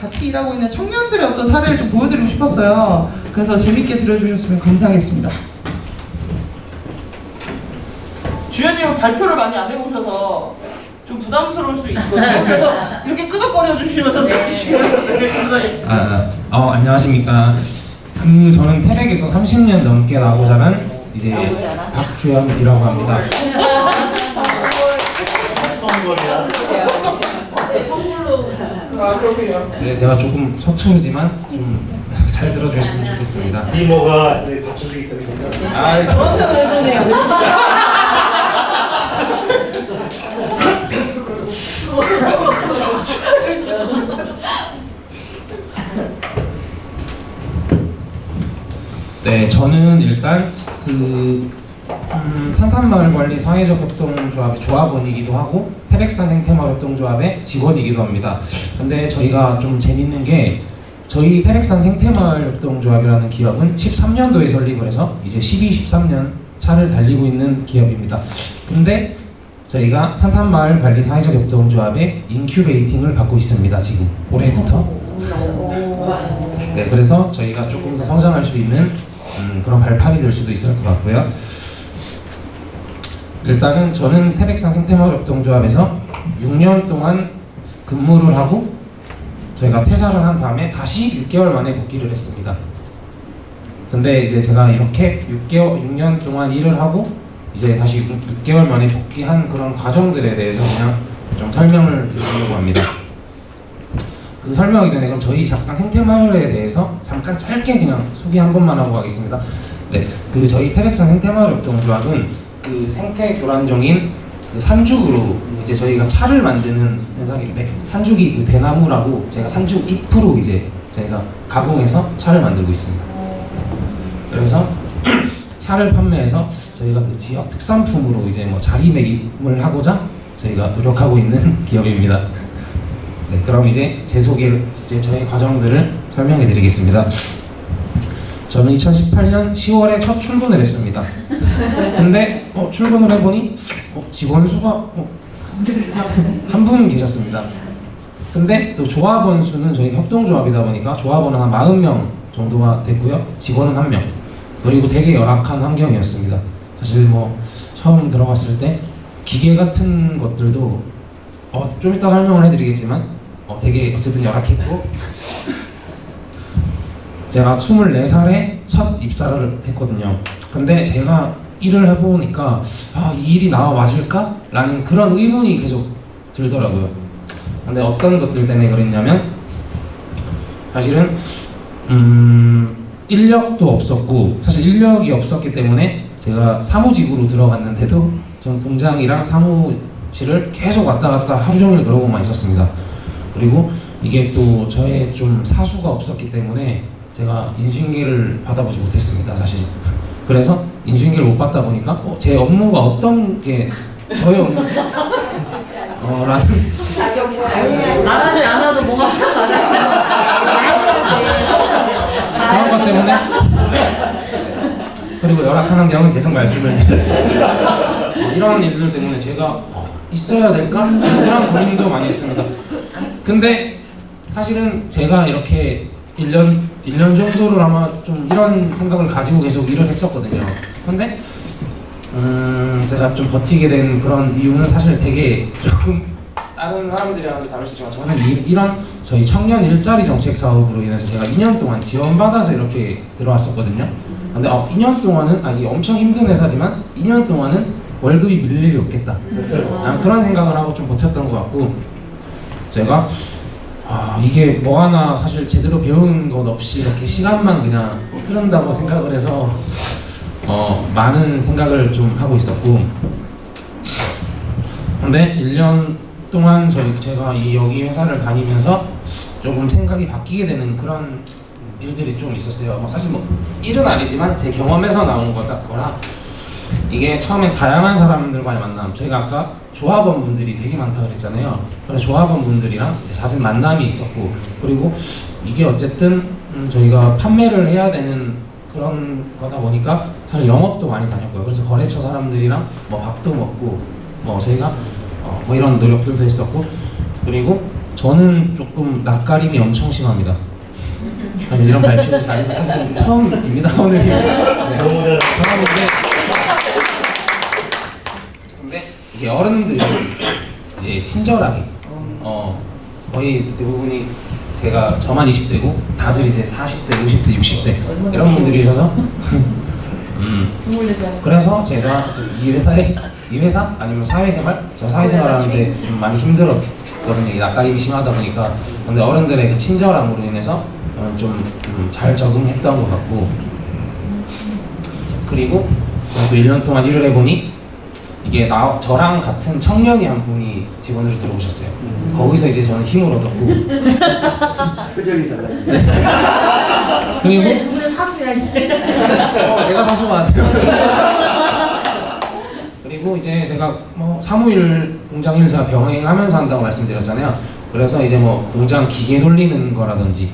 같이 일하고 있는 청년들의 어떤 사례를 좀 보여드리고 싶었어요. 그래서 재밌게 들어주셨으면 감사하겠습니다. 주연님은 발표를 많이 안 해보셔서 좀 부담스러울 수 있거든요. 그래서 이렇게 끄적거려 주시면서 들어주시면 되게 감사하겠습니다. 안녕하십니까. 저는 태백에서 30년 넘게 나고 자란 이제 박주연이라고 합니다. 네, 제가 조금 서투르지만 좀 잘 들어주셨으면 좋겠습니다. 이모가 받쳐주기 때문에. 저한테는 왜 그러네요. 네, 저는 일단 탄탄마을관리 사회적 협동조합의 조합원이기도 하고 태백산 생태마을협동조합의 직원이기도 합니다. 근데 저희가 좀 재밌는 게 저희 태백산 생태마을협동조합이라는 기업은 13년도에 설립을 해서 이제 12, 13년 차를 달리고 있는 기업입니다. 근데 저희가 탄탄마을관리 사회적 협동조합의 인큐베이팅을 받고 있습니다. 지금 올해부터. 네, 그래서 저희가 조금 더 성장할 수 있는 그런 발판이 될 수도 있을 것 같고요. 일단은 저는 태백산 생태마을협동조합에서 6년 동안 근무를 하고 저희가 퇴사를 한 다음에 다시 6개월 만에 복귀를 했습니다. 근데 이제 제가 이렇게 6년 동안 일을 하고 이제 다시 6개월 만에 복귀한 그런 과정들에 대해서 그냥 좀 설명을 드리려고 합니다. 그 설명하기 전에 그럼 저희 잠깐 생태마을에 대해서 잠깐 짧게 그냥 소개 한 번만 하고 가겠습니다. 네, 저희 태백산 생태마을협동조합은 그 생태 교란종인 그 산죽으로 이제 저희가 차를 만드는 현상인데 산죽이 그 대나무라고 제가 산죽 잎으로 이제 저희가 가공해서 차를 만들고 있습니다. 그래서 차를 판매해서 저희가 그 지역 특산품으로 이제 뭐 자리매김을 하고자 저희가 노력하고 있는 기업입니다. 네, 그럼 이제 제 저희 과정들을 설명해 드리겠습니다. 저는 2018년 10월에 첫 출근을 했습니다. 근데 출근을 해보니 직원 수가 한 분 계셨습니다. 근데 또 조합원 수는 저희 협동조합이다 보니까 조합원은 한 40명 정도가 됐고요. 직원은 1명. 그리고 되게 열악한 환경이었습니다. 사실 뭐 처음 들어갔을 때 기계 같은 것들도 좀 이따 설명을 해드리겠지만 되게 어쨌든 열악했고 제가 24살에 첫 입사를 했거든요. 근데 제가 일을 해보니까 이 일이 나와 맞을까? 라는 그런 의문이 계속 들더라고요. 근데 어떤 것들 때문에 그랬냐면 사실은 인력도 없었고 사실 인력이 없었기 때문에 제가 사무직으로 들어갔는데도 전 공장이랑 사무실을 계속 왔다 갔다 하루 종일 그러고만 있었습니다. 그리고 이게 또 저의 좀 사수가 없었기 때문에 제가 인수인계를 받아보지 못했습니다, 사실. 그래서 인수인계를 못 받다 보니까 제 업무가 어떤 게 저의 업무지? 라는 말하지 않아도 뭔가 그런 것 때문에 그리고 열악한 환경은 계속 말씀을 드렸지. 이런 일들 때문에 제가 있어야 될까? 그런 고민도 많이 했습니다. 근데 사실은 제가 이렇게 1년 정도를 아마 좀 이런 생각을 가지고 계속 일을 했었거든요. 근데 제가 좀 버티게 된 그런 이유는 사실 되게 조금 다른 사람들이랑도 다를 수 있지만 저는 이런 저희 청년 일자리 정책 사업으로 인해서 제가 2년 동안 지원받아서 이렇게 들어왔었거든요. 근데 2년 동안은 이게 엄청 힘든 회사지만 2년 동안은 월급이 밀릴 일이 없겠다. 그런 생각을 하고 좀 버텼던 것 같고 제가 이게 뭐 하나 사실 제대로 배우는 것 없이 이렇게 시간만 그냥 흐른다고 생각을 해서 많은 생각을 좀 하고 있었고 근데 1년 동안 제가 여기 회사를 다니면서 조금 생각이 바뀌게 되는 그런 일들이 좀 있었어요. 사실 뭐 일은 아니지만 제 경험에서 나온 거라 이게 처음엔 다양한 사람들과의 만남 저희가 아까 조합원 분들이 되게 많다 그랬잖아요. 그래서 조합원 분들이랑 이제 잦은 만남이 있었고 그리고 이게 어쨌든 저희가 판매를 해야 되는 그런 거다 보니까 사실 영업도 많이 다녔고요. 그래서 거래처 사람들이랑 뭐 밥도 먹고 뭐 저희가 뭐 이런 노력들도 했었고 그리고 저는 조금 낯가림이 엄청 심합니다. 아니, 이런 발표 자리도 사실 좀 처음입니다. 오늘이. 네, 너무 잘. 처음인데 근데 이게 어른들이 이제 친절하게 거의 대부분이 제가 저만 20대고 다들 이제 40대, 50대, 60대 이런 분들이셔서 24살. 그래서 제가 이 회사 아니면 사회생활, 저 사회생활 하는데 좀 많이 힘들었거든요. 이 낯가림이 심하다 보니까. 근데 어른들의 그 친절함으로 인해서 좀 잘 적응했던 것 같고, 그리고 또 1년 동안 일을 해보니 이게 저랑 같은 청년이 한 분이 직원으로 들어오셨어요. 거기서 이제 저는 힘을 얻었고 표정이 달라지네. 그리고 누구를 사수야지. 제가 사수가 안 돼요. 그리고 이제 제가 뭐 사무일 공장 일 제가 병행하면서 한다고 말씀드렸잖아요. 그래서 이제 뭐 공장 기계 돌리는 거라든지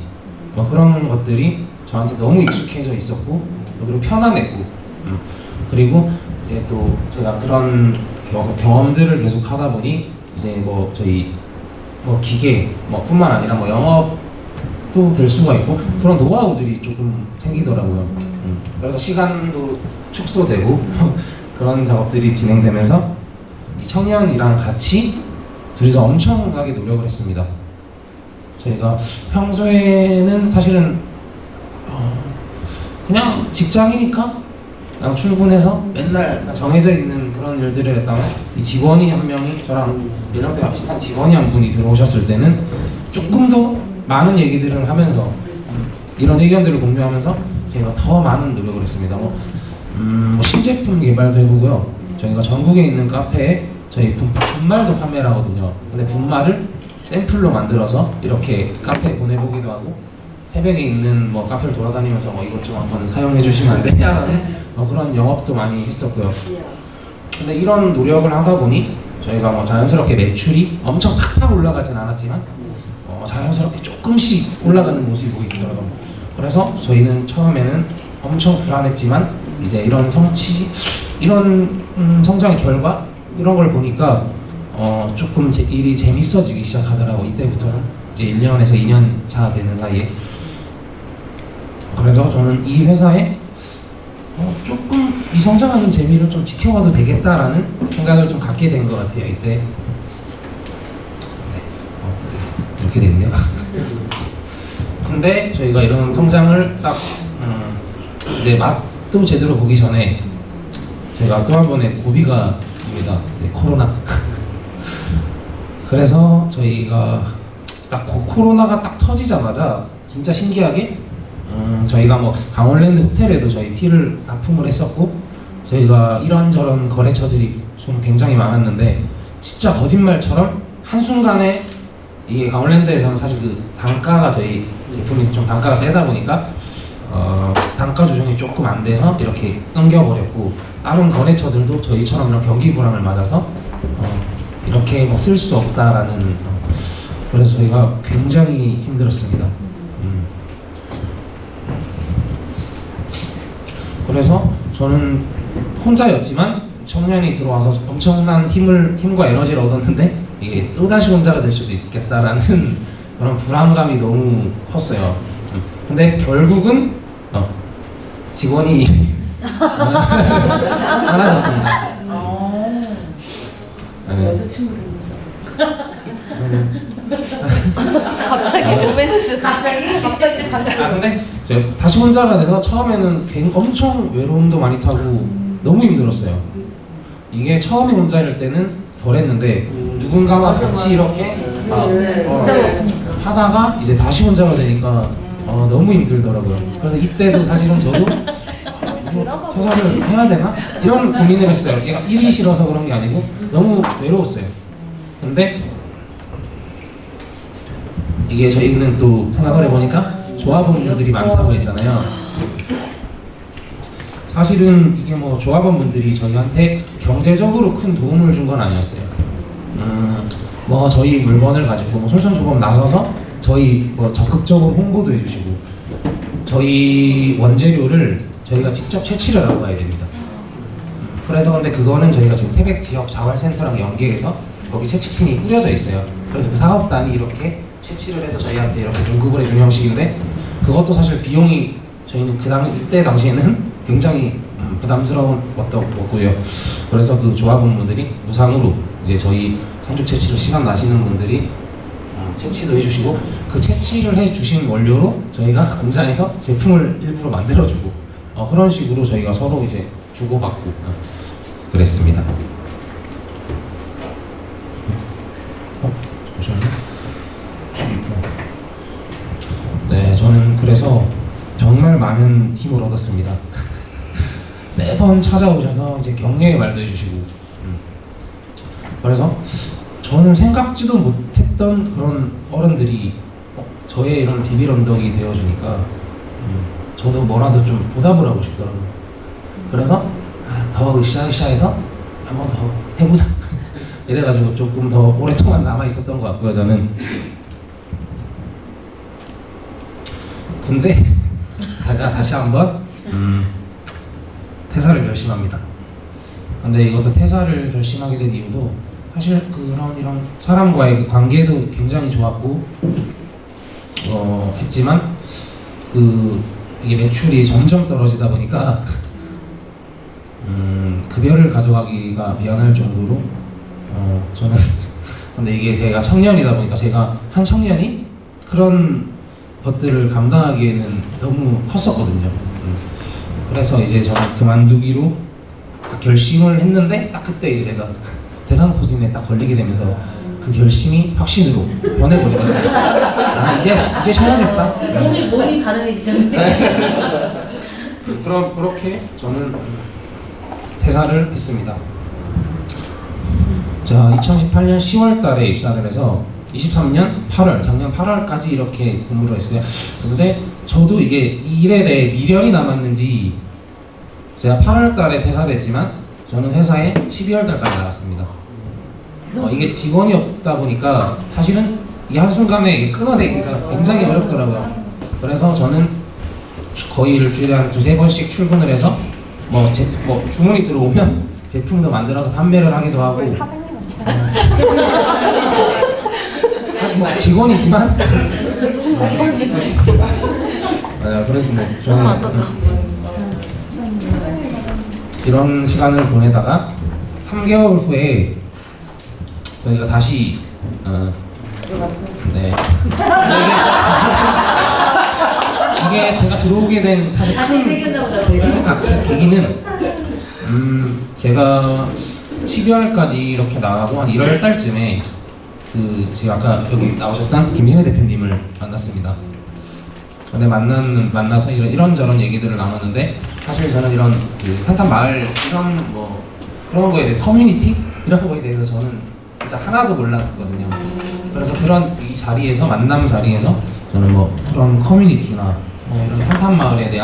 뭐 그런 것들이 저한테 너무 익숙해져 있었고, 그리고 편안했고, 그리고 이제 또 제가 그런 경험들을 계속 하다 보니 이제 뭐 저희 뭐 기계 뭐 뿐만 아니라 뭐 영업도 될 수가 있고 그런 노하우들이 조금 생기더라고요. 그래서 시간도 축소되고 그런 작업들이 진행되면서 이 청년이랑 같이 둘이서 엄청나게 노력을 했습니다. 저희가 평소에는 사실은 그냥 직장이니까 그냥 출근해서 맨날 정해져 있는 그런 일들을 했다면, 이 직원이 한 명이 저랑 연령대가 비슷한 직원이 한 분이 들어오셨을 때는 조금 더 많은 얘기들을 하면서 이런 의견들을 공유하면서 저희가 더 많은 노력을 했습니다. 뭐 신제품 개발도 해보고요. 저희가 전국에 있는 카페에 저희 분말도 판매를 하거든요. 근데 분말을 샘플로 만들어서 이렇게 카페에 보내보기도 하고, 태백에 있는 뭐 카페를 돌아다니면서 뭐 이것 좀 한번 사용해 주시면 안 되냐라는 그런 영업도 많이 했었고요. 근데 이런 노력을 하다 보니 저희가 뭐 자연스럽게 매출이 엄청 팍팍 올라가진 않았지만 자연스럽게 조금씩 올라가는 모습이 보이더라고요. 그래서 저희는 처음에는 엄청 불안했지만 이제 이런 성취, 이런 성장의 결과 이런 걸 보니까 조금 제 일이 재밌어지기 시작하더라고. 이때부터는 이제 1년에서 2년 차 되는 사이에. 그래서 저는 이 회사에 조금 이 성장하는 재미를 좀 지켜봐도 되겠다라는 생각을 좀 갖게 된 것 같아요. 이때. 네. 이렇게 됐네요. 근데 저희가 이런 성장을 딱 이제 맛도 제대로 보기 전에 제가 또 한 번의 고비가 옵니다. 이제 코로나. 그래서 저희가 딱 코로나가 딱 터지자마자 진짜 신기하게 저희가 뭐 강원랜드 호텔에도 저희 티를 납품을 했었고, 저희가 이런저런 거래처들이 좀 굉장히 많았는데 진짜 거짓말처럼 한순간에 이게 강원랜드에서는 사실 그 단가가 저희 제품이 좀 단가가 세다 보니까 단가 조정이 조금 안 돼서 이렇게 끊겨버렸고, 다른 거래처들도 저희처럼 이런 경기 불황을 맞아서 이렇게 뭐 쓸 수 없다라는 그래서 저희가 굉장히 힘들었습니다. 그래서 저는 혼자였지만 청년이 들어와서 엄청난 힘과 에너지를 얻었는데 이게 또다시 혼자가 될 수도 있겠다라는 그런 불안감이 너무 컸어요. 근데 결국은 직원이 많아졌습니다. 여자친구들. 갑자기 로맨스. 갑자기 아 근데 제가 다시 혼자가 돼서 처음에는 엄청 외로움도 많이 타고 너무 힘들었어요. 이게 처음에 혼자일 때는 덜했는데 누군가와 같이 이렇게 하다가 이제 다시 혼자가 되니까 너무 힘들더라고요. 그래서 이때도 사실은 저도 퇴사를 해야 되나? 이런 고민을 했어요. 얘가 일이 싫어서 그런 게 아니고 너무 외로웠어요. 근데 이게 저희는 또 생각을 해보니까 조합원분들이 많다고 했잖아요. 사실은 이게 뭐 조합원분들이 저희한테 경제적으로 큰 도움을 준 건 아니었어요. 뭐 저희 물건을 가지고 뭐 솔선수범 나서서 저희 뭐 적극적으로 홍보도 해주시고, 저희 원재료를 저희가 직접 채취를 하고 가야 됩니다. 그래서 근데 그거는 저희가 지금 태백 지역 자활센터랑 연계해서 거기 채취팀이 꾸려져 있어요. 그래서 그 사업단이 이렇게 채취를 해서 저희한테 이렇게 공급을 해주는 형식인데 그것도 사실 비용이 저희는 이때 당시에는 굉장히 부담스러웠던 거고요. 그래서 그 조합원분들이 무상으로 이제 저희 산죽 채취를 시간 나시는 분들이 채취도 해주시고 그 채취를 해주신 원료로 저희가 공장에서 제품을 일부러 만들어주고 그런 식으로 저희가 서로 이제 주고받고 그랬습니다. 잠시만요. 네, 저는 그래서 정말 많은 힘을 얻었습니다. 매번 찾아오셔서 이제 격려의 말도 해주시고 그래서 저는 생각지도 못했던 그런 어른들이 저의 이런 비빌 언덕이 되어주니까 저도 뭐라도 좀 보답을 하고 싶더라고요. 그래서 더 으쌰으쌰해서 한 번 더 해보자 이래가지고 조금 더 오랫동안 남아있었던 것 같고요. 저는 근데 다시 한번 퇴사를 결심합니다. 근데 이것도 퇴사를 결심하게 된 이유도 사실 이런 사람과의 그 관계도 굉장히 좋았고 했지만 이게 매출이 점점 떨어지다 보니까 급여를 가져가기가 미안할 정도로 저는 근데 이게 제가 청년이다 보니까 제가 한 청년이 그런 것들을 감당하기에는 너무 컸었거든요. 그래서 이제 저는 그만두기로 결심을 했는데 딱 그때 이제 제가 대상포진에 딱 걸리게 되면서 그 결심이 확신으로 변해버리거든요. 이제 쉬어야겠다. 몸이 반응했죠. 그렇게 저는 퇴사를 했습니다. 자, 2018년 10월달에 입사를 해서 23년 8월, 작년 8월까지 이렇게 근무를 했어요. 근데 저도 이게 이 일에 대해 미련이 남았는지 제가 8월달에 퇴사를 했지만 저는 회사에 12월달까지 나갔습니다. 이게 직원이 없다 보니까 사실은 이 한순간에 끊어내기가 굉장히 어렵더라고요. 그래서 저는 거의 일주일에 한 2-3번씩 출근을 해서 주문이 들어오면 제품도 만들어서 판매를 하기도 하고 직원이지만 그래서 저는 이런 시간을 보내다가 3개월 후에 저희가 다시 네. 이게 제가 들어오게 된 사실 큰 계기는 제가 12월까지 이렇게 나가고 한 1월 달쯤에 제가 아까 여기 나오셨던 김신혜 대표님을 만났습니다. 근데 만나서 이런저런 얘기들을 나눴는데 사실 저는 이런 한탄마을 그런 거에 대해 커뮤니티 이런 거에 대해서 저는 진짜 하나도 몰랐거든요. 그래서 그런 이 자리에서 만남 자리에서 저는 그런 커뮤니티나 이런 한탄마을에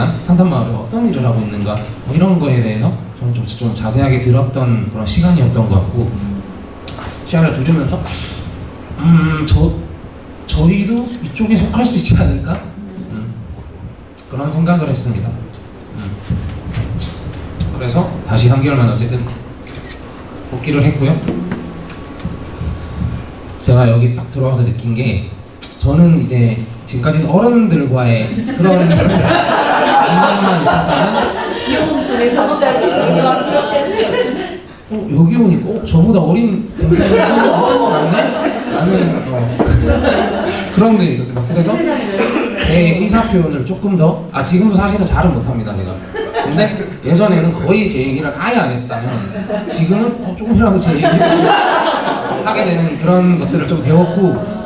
어떤 일을 하고 있는가 이런 거에 대해서 저는 좀 자세하게 들었던 그런 시간이었던 것 같고 시간을 두주면서 저희도 이쪽에 속할 수 있지 않을까 그런 생각을 했습니다. 그래서 다시 3개월만 어쨌든 복귀를 했고요. 제가 여기 딱 들어와서 느낀 게 저는 이제 지금까지는 어른들과의 그런 인간만 있었다면 귀여움 속에서 갑자기 여기 오니까 저보다 어린 동생이 엄청 많네? 라는 그런 게 있었어요. 그래서 제 의사 표현을 조금 더 지금도 사실은 잘은 못합니다 제가. 근데 예전에는 거의 제 얘기를 아예 안 했다면 지금은 조금이라도 제 얘기를 하게 되는 그런 것들을 좀 배웠고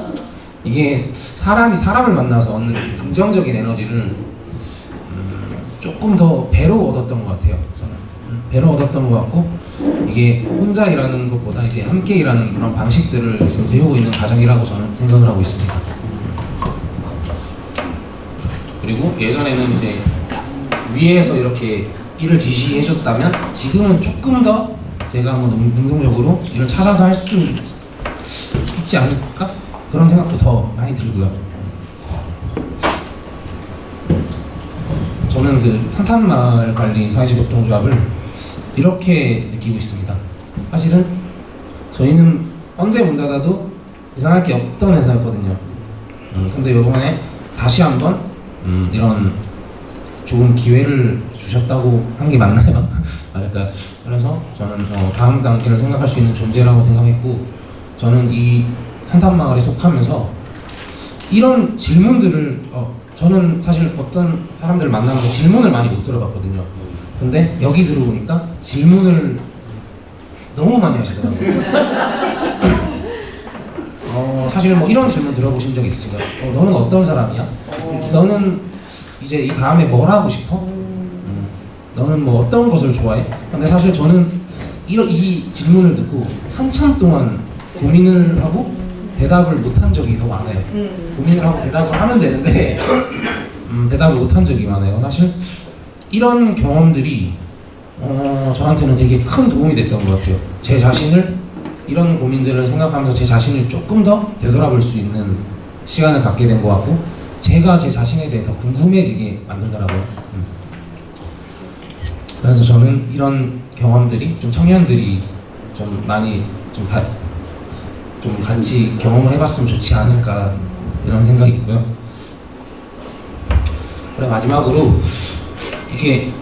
이게 사람이 사람을 만나서 얻는 긍정적인 에너지를 조금 더 배로 얻었던 것 같아요. 저는 배로 얻었던 것 같고 이게 혼자 일하는 것보다 이제 함께 일하는 그런 방식들을 지금 배우고 있는 과정이라고 저는 생각을 하고 있습니다. 그리고 예전에는 이제 위에서 이렇게 일을 지시해줬다면 지금은 조금 더 제가 능동적으로 일을 찾아서 할 수 있지 않을까? 그런 생각도 더 많이 들고요. 저는 탄탄마을 관리 사회직업동조합을 이렇게 느끼고 있습니다. 사실은 저희는 언제 문 닫아도 이상할 게 없던 회사였거든요. 근데 이번에 다시 한번 이런 좋은 기회를 주셨다고 하는 게 맞나요? 맞을까요? 그래서 저는 다음 단계를 생각할 수 있는 존재라고 생각했고, 저는 이 산탄마을에 속하면서 이런 질문들을 저는 사실 어떤 사람들을 만나면서 질문을 많이 못 들어봤거든요. 근데 여기 들어오니까 질문을 너무 많이 하시더라고요. 사실 뭐 이런 질문 들어보신 적 있으신가요? 너는 어떤 사람이야? 너는 이제 이 다음에 뭘 하고 싶어? 너는 뭐 어떤 것을 좋아해? 근데 사실 저는 이 질문을 듣고 한참 동안 고민을 하고 대답을 못한 적이 더 많아요. 고민을 하고 대답을 하면 되는데 대답을 못한 적이 많아요. 사실 이런 경험들이 저한테는 되게 큰 도움이 됐던 것 같아요. 제 자신을, 이런 고민들을 생각하면서 제 자신을 조금 더 되돌아볼 수 있는 시간을 갖게 된 것 같고, 제가 제 자신에 대해 더 궁금해지게 만들더라고요. 그래서 저는 이런 경험들이 좀 청년들이 좀 많이 좀 같이 경험을 해봤으면 좋지 않을까, 이런 생각이 있고요. 그리고 마지막으로 이게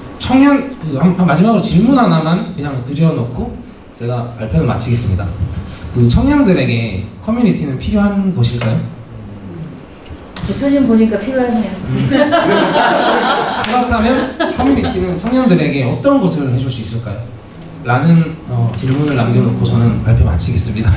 마지막으로 질문 하나만 그냥 드려놓고 제가 발표를 마치겠습니다. 그 청년들에게 커뮤니티는 필요한 것일까요? 대표님 보니까 필요하네요. 그렇다면 커뮤니티는 청년들에게 어떤 것을 해줄 수 있을까요? 라는 질문을 남겨놓고 저는 발표 마치겠습니다.